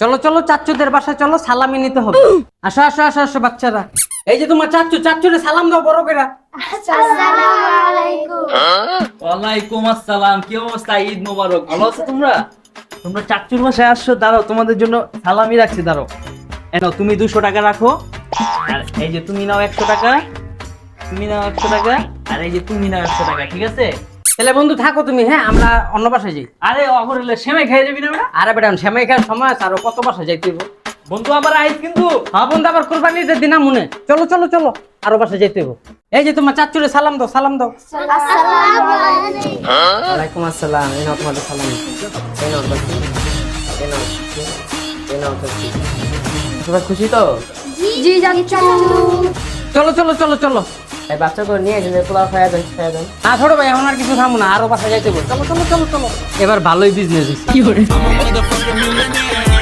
চলো চলো চাচ্চুদের বাসায় চলো, সালামি নিতে হবে। আসো আসো আসো আসো বাচ্চারা, এই যে তোমার চাচ্চু, চাচ্চুরে সালাম দাও বড় করে। আসসালামু আলাইকুম। ওয়ালাইকুম আসসালাম। কি অবস্থা? ঈদ মোবারক। ভালো আছো তোমরা? তোমরা চাচ্চুর বাসায় আসছো, দাঁড়াও তোমাদের জন্য সালামি রাখছি, দাঁড়াও। এনো তুমি 200 টাকা রাখো, আর এই যে তুমি নাও 100 টাকা, তুমি নাও 100 টাকা, আর এই যে তুমি নাও 100 টাকা, ঠিক আছে? তাহলে বন্ধু থাকো তুমি, হ্যাঁ আমরা অন্য বাসায় যাই। আরে অগরলে সেমাই খেয়ে যাবি না বেটা? আরে বেটা সেমাই খাওয়ার সময় আছে, আরো কত বাসায় যাইতে হইব। বন্ধু আবার আইস কিন্তু। হ্যাঁ বন্ধু, আবার কোরবানির দিন মনে। চলো চলো চলো, আরো বাসায় যাইতে হইব। এই যে তোমার চাচ্চুরে সালাম দাও, সালাম দাও। আসসালামু আলাইকুম। ওয়ালাইকুম আসসালাম। এই নাও তোমাদের সালাম। এই নাও চাচ্চু, এই নাও, এই নাও চাচ্চু। সবাই খুশি তো? জি চাচু। চলো চলো চলো চলো। এই বাচ্চাগুলো নিয়ে এসে পোলাও খাওয়া দেন। না ছোট ভাই, এখন আর কিছু খাবো না, আরো বাসায় যাইতে হইব। চলো চলো চলো চলো, এবার ভালোই বিজনেস। কি করে